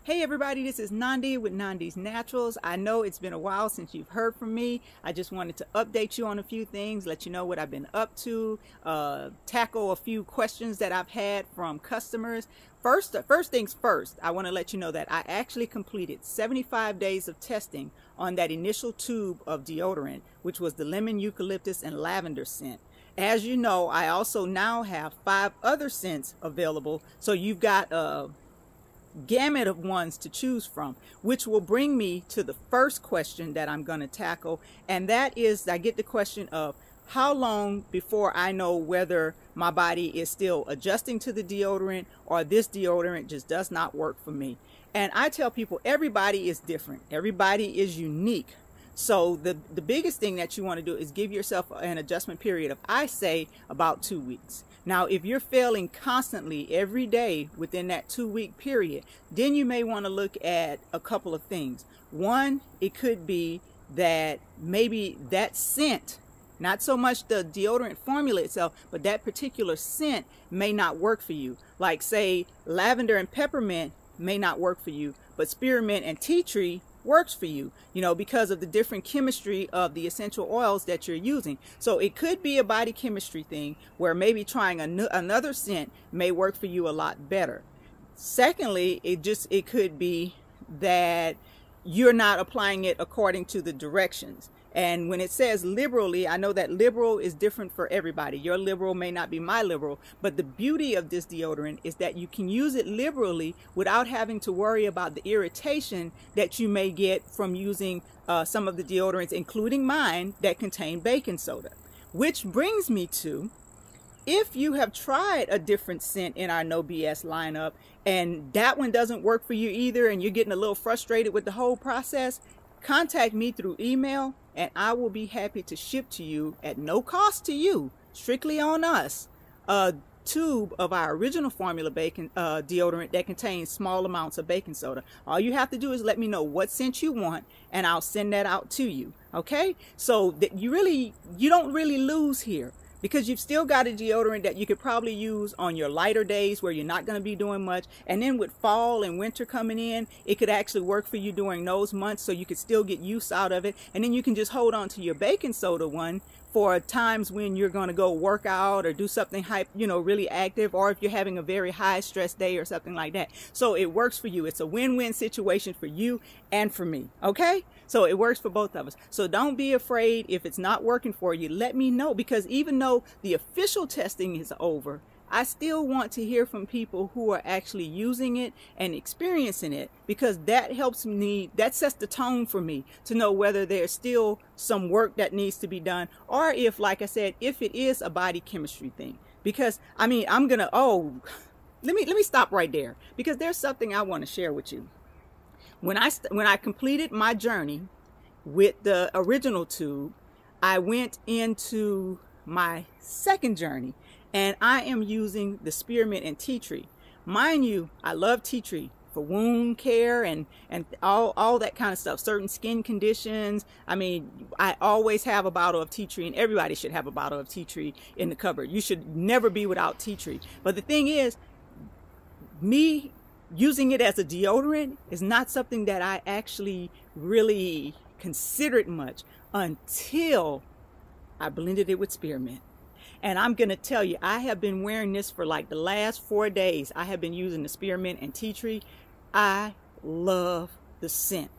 Hey everybody, this is Nandi with Nandi's Naturals. I know it's been a while since you've heard from me. I just wanted to update you on a few things, let you know what I've been up to, tackle a few questions that I've had from customers. First things first, I want to let you know that I actually completed 75 days of testing on that initial tube of deodorant, which was the lemon, eucalyptus, and lavender scent. As you know, I also now have 5 other scents available, so you've got a gamut of ones to choose from, which will bring me to the first question that I'm going to tackle, and that is, I get the question of how long before I know whether my body is still adjusting to the deodorant or this deodorant just does not work for me. And I tell people everybody is different, everybody is unique. So the biggest thing that you want to do is give yourself an adjustment period of, I say, about 2 weeks. Now, if you're failing constantly every day within that 2-week period, then you may want to look at a couple of things. One, it could be that maybe that scent, not so much the deodorant formula itself, but that particular scent may not work for you. Like, say, lavender and peppermint may not work for you, but spearmint and tea tree works for you, because of the different chemistry of the essential oils that you're using. So it could be a body chemistry thing where maybe trying another scent may work for you a lot better. Secondly, it could be that you're not applying it according to the directions. And when it says liberally, I know that liberal is different for everybody. Your liberal may not be my liberal, but the beauty of this deodorant is that you can use it liberally without having to worry about the irritation that you may get from using some of the deodorants, including mine, that contain baking soda. Which brings me to, if you have tried a different scent in our No-BS lineup and that one doesn't work for you either, and you're getting a little frustrated with the whole process, contact me through email and I will be happy to ship to you at no cost to you, strictly on us, a tube of our original formula deodorant that contains small amounts of baking soda. All you have to do is let me know what scent you want and I'll send that out to you. Okay? So that you don't really lose here, because you've still got a deodorant that you could probably use on your lighter days where you're not going to be doing much. And then with fall and winter coming in, it could actually work for you during those months, so you could still get use out of it. And then you can just hold on to your baking soda one for times when you're going to go work out or do something really active, or if you're having a very high stress day or something like that. So it works for you. It's a win-win situation for you and for me. Okay? So it works for both of us. So don't be afraid if it's not working for you. Let me know, because even though the official testing is over, I still want to hear from people who are actually using it and experiencing it, because that helps me, that sets the tone for me to know whether there's still some work that needs to be done, or if, like I said, if it is a body chemistry thing. Because let me stop right there, because there's something I want to share with you. When I completed my journey with the original tube, I went into my second journey, and I am using the spearmint and tea tree. Mind you, I love tea tree for wound care and all that kind of stuff, certain skin conditions. I mean, I always have a bottle of tea tree, and everybody should have a bottle of tea tree in the cupboard. You should never be without tea tree. But the thing is, me using it as a deodorant is not something that I actually really considered much until I blended it with spearmint. And I'm going to tell you, I have been wearing this for like the last 4 days. I have been using the spearmint and tea tree. I love the scent.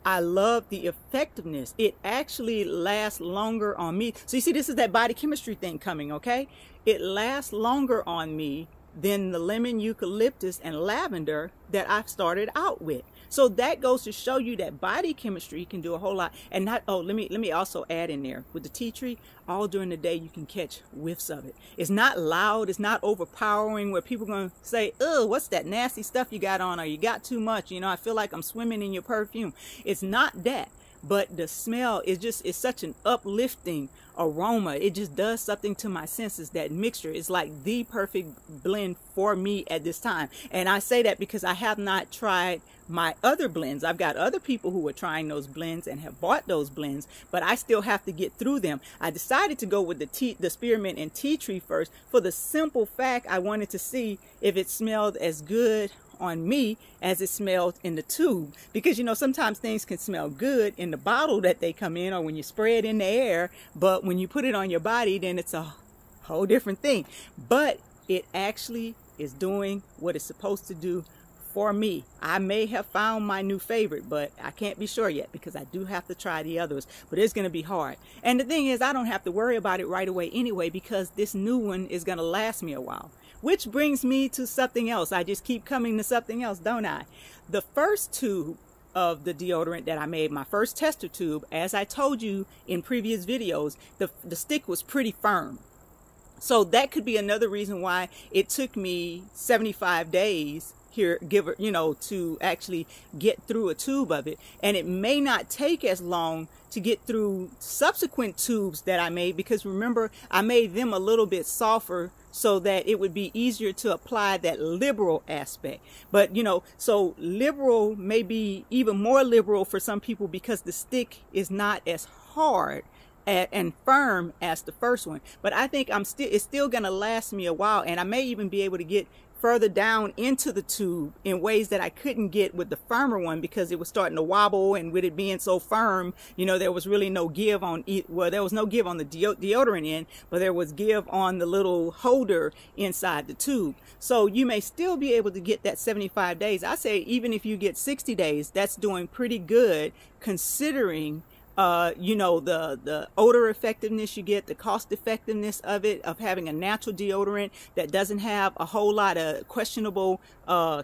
I love the effectiveness. It actually lasts longer on me. So you see, this is that body chemistry thing coming, okay? It lasts longer on me than the lemon, eucalyptus, and lavender that I started out with. So that goes to show you that body chemistry can do a whole lot. And let me also add in there, with the tea tree, all during the day you can catch whiffs of it. It's not loud, it's not overpowering where people are going to say, "Oh, what's that nasty stuff you got on?" or "You got too much, I feel like I'm swimming in your perfume." It's not that. But the smell is such an uplifting aroma. It just does something to my senses. That mixture is like the perfect blend for me at this time. And I say that because I have not tried my other blends. I've got other people who are trying those blends and have bought those blends, but I still have to get through them. I decided to go with the spearmint and tea tree first, for the simple fact I wanted to see if it smelled as good on me as it smells in the tube. Because, you know, sometimes things can smell good in the bottle that they come in or when you spray it in the air, but when you put it on your body, then it's a whole different thing. But it actually is doing what it's supposed to do for me. I may have found my new favorite, but I can't be sure yet because I do have to try the others, but it's going to be hard. And the thing is, I don't have to worry about it right away anyway, because this new one is going to last me a while. Which brings me to something else. I just keep coming to something else, don't I? The first tube of the deodorant that I made, my first tester tube, as I told you in previous videos, the stick was pretty firm. So that could be another reason why it took me 75 days here, to actually get through a tube of it. And it may not take as long to get through subsequent tubes that I made, because remember, I made them a little bit softer so that it would be easier to apply that liberal aspect. But, you know, so liberal may be even more liberal for some people because the stick is not as hard and firm as the first one. But I think it's still going to last me a while, and I may even be able to get further down into the tube in ways that I couldn't get with the firmer one, because it was starting to wobble, and with it being so firm, you know, there was really no give on it. Well, there was no give on the deodorant end, but there was give on the little holder inside the tube. So you may still be able to get that 75 days. I say even if you get 60 days, that's doing pretty good, considering you know, the odor effectiveness you get, the cost effectiveness of it, of having a natural deodorant that doesn't have a whole lot of questionable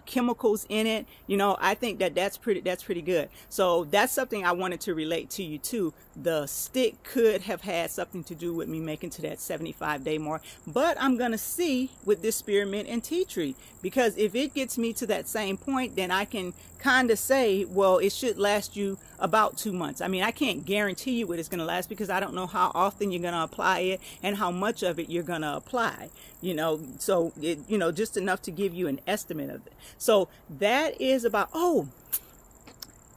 chemicals in it. You know, I think that's pretty good. So that's something I wanted to relate to you too. The stick could have had something to do with me making to that 75-day mark, but I'm gonna see with this spearmint and tea tree, because if it gets me to that same point, then I can kind of say, well, it should last you about 2 months. I mean, I can't guarantee you what it's going to last, because I don't know how often you're going to apply it and how much of it you're going to apply, you know, so it, you know, just enough to give you an estimate of it. So that is about, oh,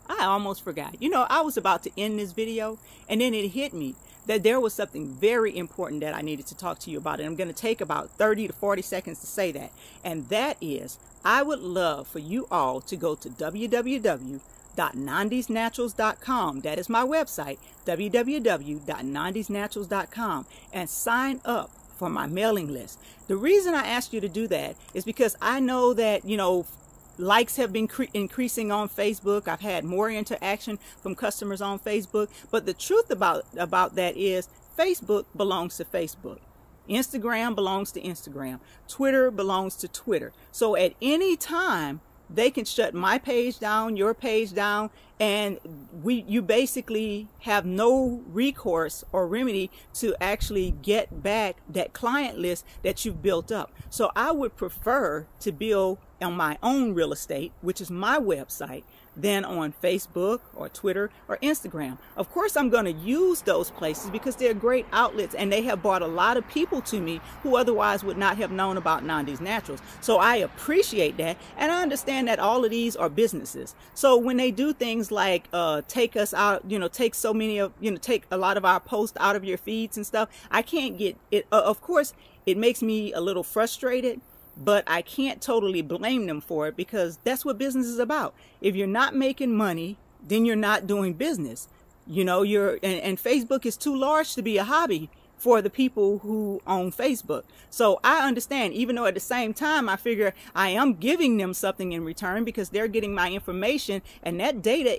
I almost forgot. You know, I was about to end this video, and then it hit me that there was something very important that I needed to talk to you about. And I'm going to take about 30 to 40 seconds to say that. And that is, I would love for you all to go to www.nandisnaturals.com. That is my website, www.nandisnaturals.com, and sign up for my mailing list. The reason I asked you to do that is because I know that, you know, likes have been increasing on Facebook. I've had more interaction from customers on Facebook. But the truth about that is Facebook belongs to Facebook. Instagram belongs to Instagram. Twitter belongs to Twitter. So at any time, they can shut my page down, your page down, and you basically have no recourse or remedy to actually get back that client list that you've built up. So I would prefer to build on my own real estate, which is my website, than on Facebook or Twitter or Instagram. Of course, I'm going to use those places because they're great outlets, and they have brought a lot of people to me who otherwise would not have known about Nandi's Naturals. So I appreciate that, and I understand that all of these are businesses. So when they do things like take us out, you know, take so many of, you know, take a lot of our posts out of your feeds and stuff, I can't get it. Of course, it makes me a little frustrated, but I can't totally blame them for it, because that's what business is about. If you're not making money, then you're not doing business. You know, and Facebook is too large to be a hobby for the people who own Facebook. So I understand, even though at the same time, I figure I am giving them something in return, because they're getting my information, and that data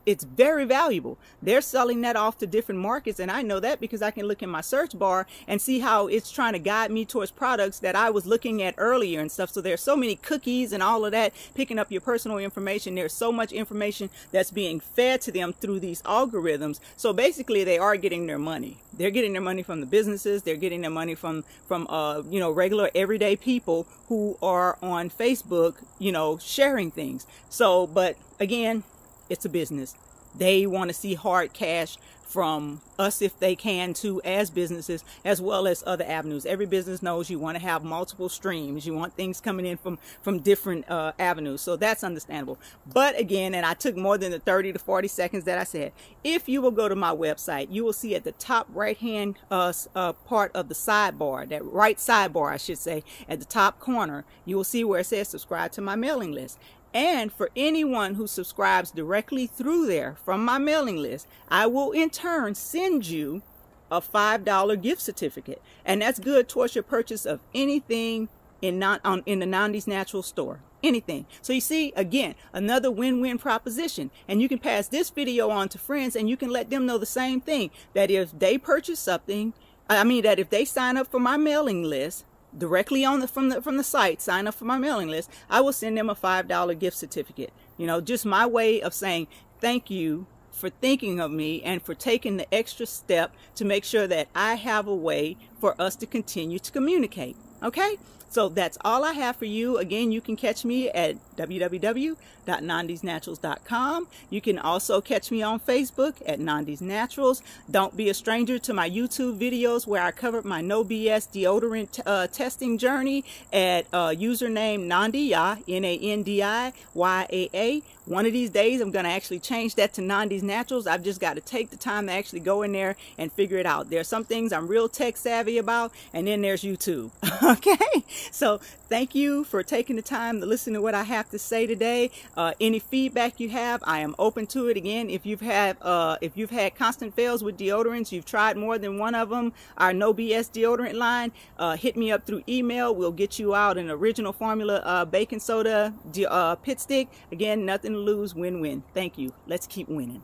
it's very valuable. They're selling that off to different markets, and I know that because I can look in my search bar and see how it's trying to guide me towards products that I was looking at earlier and stuff. So there's so many cookies and all of that, picking up your personal information. There's so much information that's being fed to them through these algorithms. So basically, they are getting their money. They're getting their money from the businesses. They're getting their money from you know, regular everyday people who are on Facebook, you know, sharing things. So, but again, it's a business. They want to see hard cash from us if they can too, as businesses, as well as other avenues. Every business knows you want to have multiple streams. You want things coming in from different avenues. So that's understandable. But again, and I took more than the 30 to 40 seconds that I said, if you will go to my website, you will see at the top right hand part of the sidebar, that right sidebar I should say, at the top corner, you will see where it says subscribe to my mailing list. And for anyone who subscribes directly through there from my mailing list, I will in turn send you a $5 gift certificate. And that's good towards your purchase of anything in the Nandi's Natural store. Anything. So you see, again, another win-win proposition. And you can pass this video on to friends, and you can let them know the same thing, that if they purchase something, that if they sign up for my mailing list, directly on from the site, sign up for my mailing list, I will send them a $5 gift certificate. You know, just my way of saying thank you for thinking of me and for taking the extra step to make sure that I have a way for us to continue to communicate. Okay? So that's all I have for you. Again, you can catch me at www.nandisnaturals.com. You can also catch me on Facebook at Nandi's Naturals. Don't be a stranger to my YouTube videos where I covered my NO-BS deodorant testing journey at username Nandiya, Nandiyaa. One of these days, I'm going to actually change that to Nandi's Naturals. I've just got to take the time to actually go in there and figure it out. There are some things I'm real tech savvy about, and then there's YouTube. Okay? So thank you for taking the time to listen to what I have to say today. Any feedback you have, I am open to it. Again, if you've had constant fails with deodorants, you've tried more than one of them, our NO-BS deodorant line, hit me up through email. We'll get you out an original formula baking soda pit stick. Again, nothing to lose, win-win. Thank you. Let's keep winning.